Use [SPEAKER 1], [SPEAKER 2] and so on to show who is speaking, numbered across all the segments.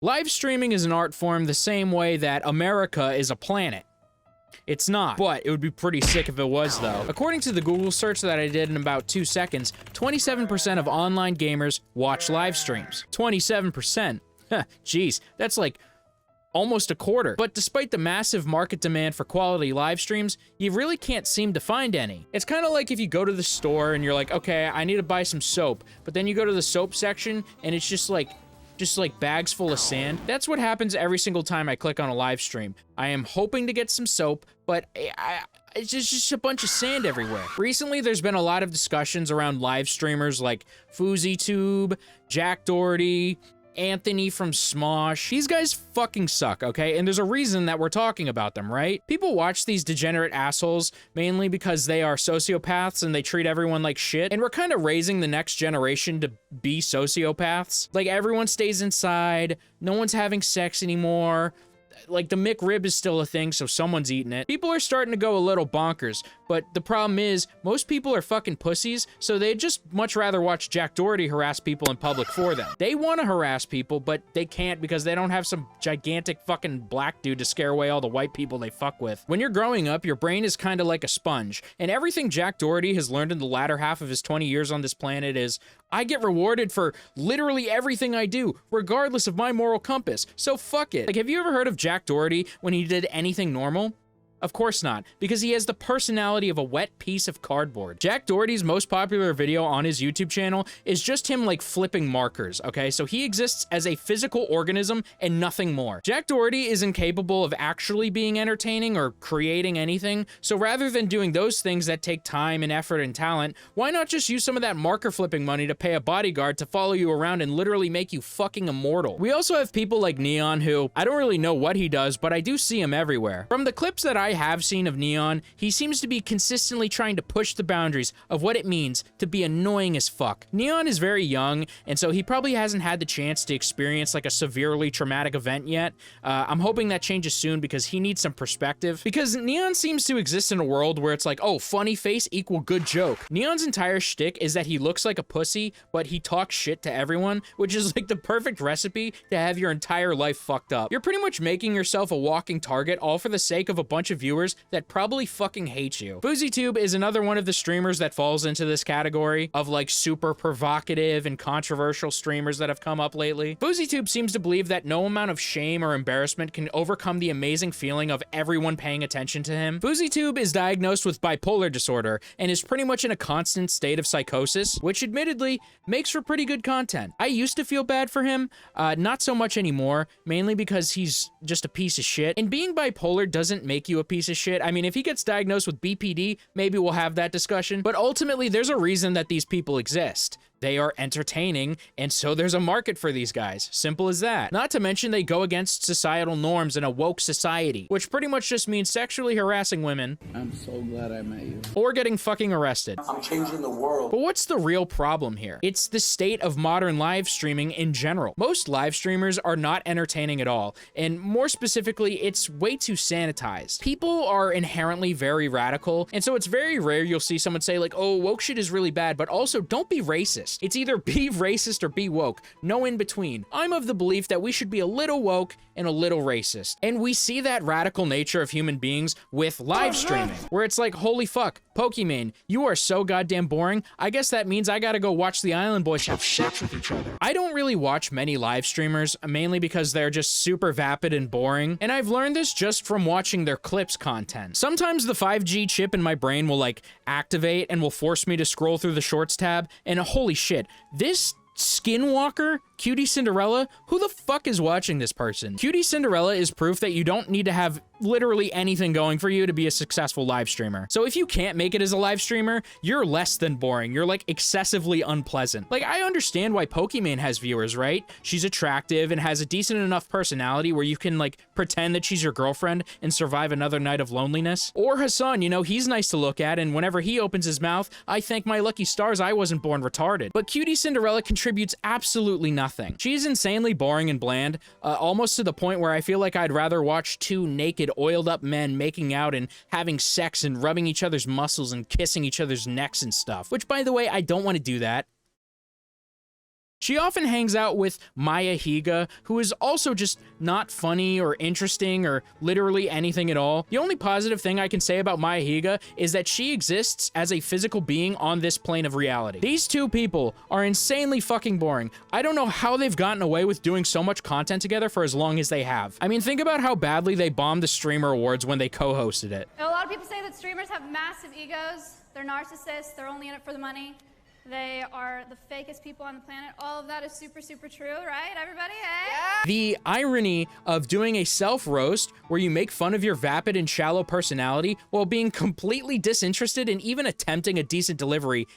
[SPEAKER 1] Live streaming is an art form the same way that America is a planet. It's not, but it would be pretty sick if it was, though. According to the Google search that I did in about 2 seconds, 27% of online gamers watch live streams. 27%. Jeez, that's like almost a quarter. But despite the massive market demand for quality live streams, you really can't seem to find any. It's kind of like if you go to the store and you're like, okay, I need to buy some soap, but then you go to the soap section and it's just like bags full of sand. That's what happens every single time I click on a live stream. I am hoping to get some soap, but it's just a bunch of sand everywhere. Recently, there's been a lot of discussions around live streamers like FouseyTube, Jack Doherty, Anthony from Smosh. These guys fucking suck, okay? And there's a reason that we're talking about them, right? People watch these degenerate assholes mainly because they are sociopaths and they treat everyone like shit. And we're kind of raising the next generation to be sociopaths. Like, everyone stays inside, no one's having sex anymore. Like, the McRib is still a thing, so someone's eating it. People are starting to go a little bonkers, but the problem is, most people are fucking pussies, so they'd just much rather watch Jack Doherty harass people in public for them. They want to harass people, but they can't because they don't have some gigantic fucking black dude to scare away all the white people they fuck with. When you're growing up, your brain is kind of like a sponge, and everything Jack Doherty has learned in the latter half of his 20 years on this planet is, I get rewarded for literally everything I do, regardless of my moral compass, so fuck it. Like, have you ever heard of Jack Doherty when he did anything normal? Of course not, because he has the personality of a wet piece of cardboard. Jack Doherty's most popular video on his YouTube channel is just him, like, flipping markers, okay? So he exists as a physical organism and nothing more. Jack Doherty is incapable of actually being entertaining or creating anything, so rather than doing those things that take time and effort and talent, why not just use some of that marker flipping money to pay a bodyguard to follow you around and literally make you fucking immortal? We also have people like Neon who, I don't really know what he does, but I do see him everywhere. From the clips that I have seen of Neon, he seems to be consistently trying to push the boundaries of what it means to be annoying as fuck. Neon is very young, and so he probably hasn't had the chance to experience like a severely traumatic event yet. I'm hoping that changes soon because he needs some perspective. Because Neon seems to exist in a world where it's like, oh, funny face equal good joke. Neon's entire shtick is that he looks like a pussy, but he talks shit to everyone, which is like the perfect recipe to have your entire life fucked up. You're pretty much making yourself a walking target, all for the sake of a bunch of viewers that probably fucking hate you. FouseyTube is another one of the streamers that falls into this category of like super provocative and controversial streamers that have come up lately. FouseyTube seems to believe that no amount of shame or embarrassment can overcome the amazing feeling of everyone paying attention to him. FouseyTube is diagnosed with bipolar disorder and is pretty much in a constant state of psychosis, which admittedly makes for pretty good content. I used to feel bad for him, not so much anymore, mainly because he's just a piece of shit. And being bipolar doesn't make you a piece of shit. I mean, if he gets diagnosed with BPD, maybe we'll have that discussion, but ultimately there's a reason that these people exist. They are entertaining, and so there's a market for these guys. Simple as that. Not to mention they go against societal norms in a woke society, which pretty much just means sexually harassing women.
[SPEAKER 2] I'm so glad I met you.
[SPEAKER 1] Or getting fucking arrested.
[SPEAKER 2] I'm changing the world.
[SPEAKER 1] But what's the real problem here? It's the state of modern live streaming in general. Most live streamers are not entertaining at all, and more specifically, it's way too sanitized. People are inherently very radical, and so it's very rare you'll see someone say like, oh, woke shit is really bad, but also don't be racist. It's either be racist or be woke, no in between. I'm of the belief that we should be a little woke and a little racist. And we see that radical nature of human beings with live streaming, where it's like, holy fuck, Pokimane, you are so goddamn boring. I guess that means I gotta go watch the Island Boys have sex with each other. I don't really watch many live streamers, mainly because they're just super vapid and boring, and I've learned this just from watching their clips content. Sometimes the 5G chip in my brain will like activate and will force me to scroll through the shorts tab, and holy shit, this Skinwalker, Cutie Cinderella, who the fuck is watching this person? Cutie Cinderella is proof that you don't need to have literally anything going for you to be a successful live streamer. So if you can't make it as a live streamer, you're less than boring. You're like excessively unpleasant. Like, I understand why Pokimane has viewers, right? She's attractive and has a decent enough personality where you can like pretend that she's your girlfriend and survive another night of loneliness. Or Hassan, you know, he's nice to look at, and whenever he opens his mouth, I thank my lucky stars I wasn't born retarded. But Cutie Cinderella contributes absolutely nothing. She's insanely boring and bland, almost to the point where I feel like I'd rather watch two naked, oiled up men making out and having sex and rubbing each other's muscles and kissing each other's necks and stuff. Which, by the way, I don't want to do that. She often hangs out with Maya Higa, who is also just not funny or interesting or literally anything at all. The only positive thing I can say about Maya Higa is that she exists as a physical being on this plane of reality. These two people are insanely fucking boring. I don't know how they've gotten away with doing so much content together for as long as they have. I mean, think about how badly they bombed the Streamer Awards when they co-hosted it.
[SPEAKER 3] A lot of people say that streamers have massive egos. They're narcissists. They're only in it for the money. They are the fakest people on the planet. All of that is super, super true, right, everybody? Eh? Yeah.
[SPEAKER 1] The irony of doing a self-roast where you make fun of your vapid and shallow personality while being completely disinterested in even attempting a decent delivery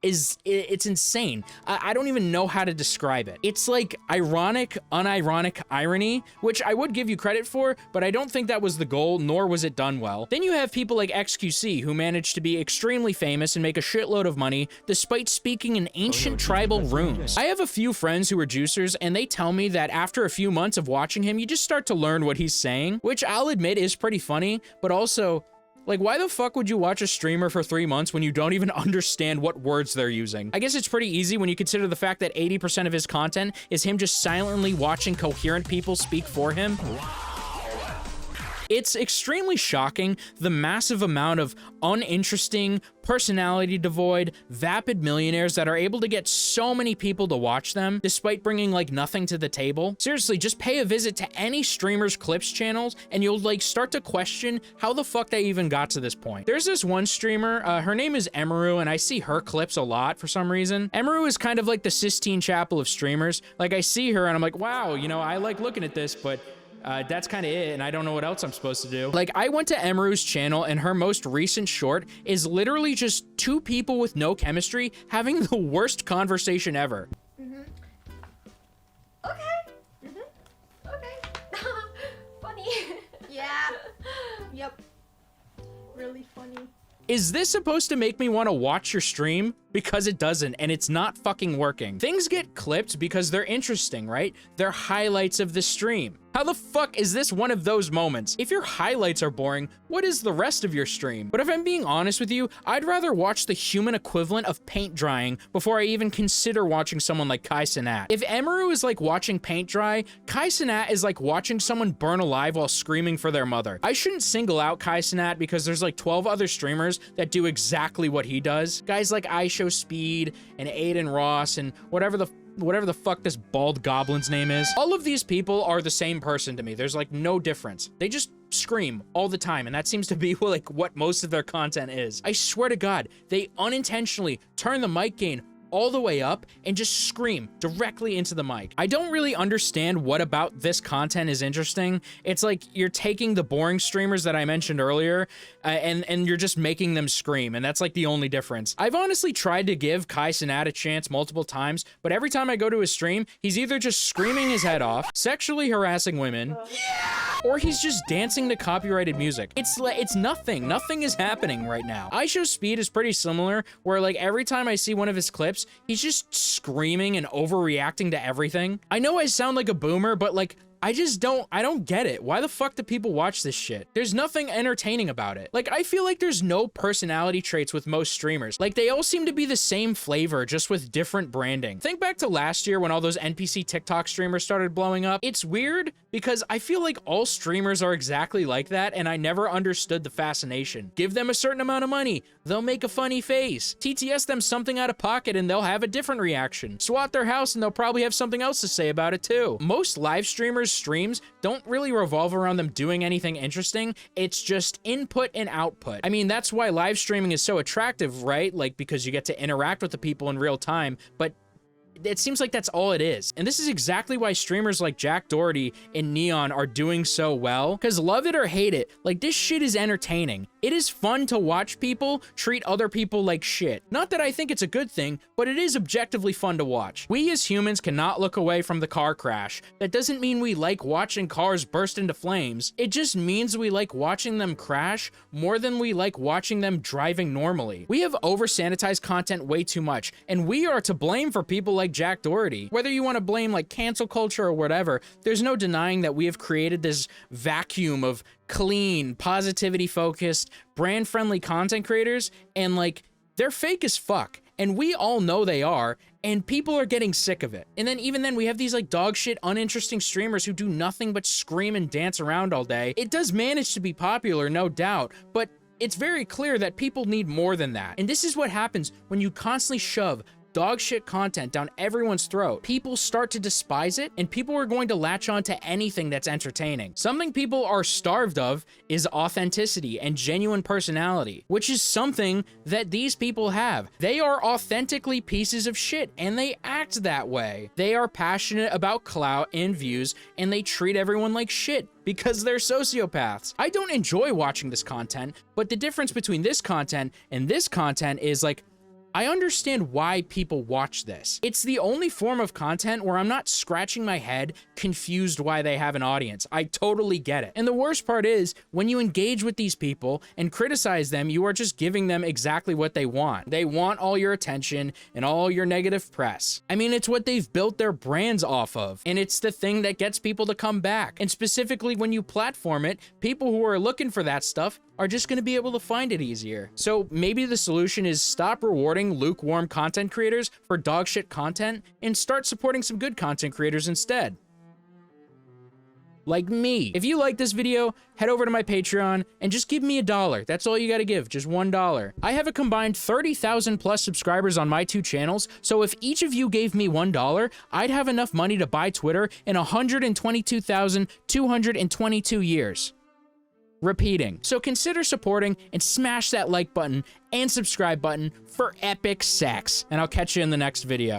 [SPEAKER 1] it's insane. I don't even know how to describe it. It's like ironic, unironic irony, which I would give you credit for, but I don't think that was the goal, nor was it done well. Then you have people like XQC, who managed to be extremely famous and make a shitload of money despite speaking in ancient tribal runes. I have a few friends who are juicers, and they tell me that after a few months of watching him, you just start to learn what he's saying, which I'll admit is pretty funny, but also, like, why the fuck would you watch a streamer for 3 months when you don't even understand what words they're using? I guess it's pretty easy when you consider the fact that 80% of his content is him just silently watching coherent people speak for him. It's extremely shocking the massive amount of uninteresting, personality-devoid, vapid millionaires that are able to get so many people to watch them, despite bringing, like, nothing to the table. Seriously, just pay a visit to any streamer's clips channels, and you'll, like, start to question how the fuck they even got to this point. There's this one streamer, her name is Emaru, and I see her clips a lot for some reason. Emaru is kind of like the Sistine Chapel of streamers. Like, I see her, and I'm like, wow, you know, I like looking at this, but that's kind of it, and I don't know what else I'm supposed to do. Like, I went to Emaru's channel, and her most recent short is literally just two people with no chemistry having the worst conversation ever.
[SPEAKER 4] Okay. Okay. Funny. Yeah. Yep. Really funny.
[SPEAKER 1] Is this supposed to make me want to watch your stream? Because it doesn't, and it's not fucking working. Things get clipped because they're interesting, right? They're highlights of the stream. How the fuck is this one of those moments? If your highlights are boring, what is the rest of your stream? But if I'm being honest with you, I'd rather watch the human equivalent of paint drying before I even consider watching someone like Kai Cenat. If Emaru is like watching paint dry, Kai Cenat is like watching someone burn alive while screaming for their mother. I shouldn't single out Kai Cenat because there's like 12 other streamers that do exactly what he does. Guys like Speed and Aiden Ross and whatever the fuck this bald goblin's name is. All of these people are the same person to me. There's like no difference. They just scream all the time, and that seems to be like what most of their content is. I swear to God, they unintentionally turn the mic gain all the way up and just scream directly into the mic. I don't really understand what about this content is interesting. It's like you're taking the boring streamers that I mentioned earlier and you're just making them scream, and that's like the only difference. I've honestly tried to give Kai Cenat a chance multiple times, but every time I go to his stream, he's either just screaming his head off, sexually harassing women, or he's just dancing to copyrighted music. It's nothing. Nothing is happening right now. Speed is pretty similar, where like every time I see one of his clips, he's just screaming and overreacting to everything. I know I sound like a boomer, but like, I don't get it. Why the fuck do people watch this shit? There's nothing entertaining about it. Like, I feel like there's no personality traits with most streamers. Like, they all seem to be the same flavor, just with different branding. Think back to last year when all those NPC TikTok streamers started blowing up. It's weird because I feel like all streamers are exactly like that, and I never understood the fascination. Give them a certain amount of money, they'll make a funny face. TTS them something out of pocket and they'll have a different reaction. SWAT their house and they'll probably have something else to say about it too. Most live streamers' streams don't really revolve around them doing anything interesting. It's just input and output. I mean, that's why live streaming is so attractive, right? Like, because you get to interact with the people in real time, but it seems like that's all it is. And this is exactly why streamers like Jack Doherty and Neon are doing so well, because love it or hate it, like, this shit is entertaining. It is fun to watch people treat other people like shit. Not that I think it's a good thing, but it is objectively fun to watch. We as humans cannot look away from the car crash. That doesn't mean we like watching cars burst into flames. It just means we like watching them crash more than we like watching them driving normally. We have over-sanitized content way too much, and we are to blame for people like Jack Doherty. Whether you want to blame like cancel culture or whatever, there's no denying that we have created this vacuum of clean, positivity-focused, brand-friendly content creators, and like, they're fake as fuck. And we all know they are, and people are getting sick of it. And then even then, we have these like dog shit, uninteresting streamers who do nothing but scream and dance around all day. It does manage to be popular, no doubt, but it's very clear that people need more than that. And this is what happens when you constantly shove dog shit content down everyone's throat. People start to despise it, and people are going to latch on to anything that's entertaining. Something people are starved of is authenticity and genuine personality, which is something that these people have. They are authentically pieces of shit, and they act that way. They are passionate about clout and views, and they treat everyone like shit because they're sociopaths. I don't enjoy watching this content, but the difference between this content and this content is like, I understand why people watch this. It's the only form of content where I'm not scratching my head, confused why they have an audience. I totally get it. And the worst part is, when you engage with these people and criticize them, you are just giving them exactly what they want. They want all your attention and all your negative press. I mean, it's what they've built their brands off of, and it's the thing that gets people to come back. And specifically when you platform it, people who are looking for that stuff are just going to be able to find it easier. So maybe the solution is stop rewarding lukewarm content creators for dogshit content and start supporting some good content creators instead. Like me. If you like this video, head over to my Patreon and just give me $1. That's all you gotta give, just $1. I have a combined 30,000 plus subscribers on my 2 channels, so if each of you gave me $1, I'd have enough money to buy Twitter in 122,222 years. Repeating. So consider supporting and smash that like button and subscribe button for epic sex. And I'll catch you in the next video.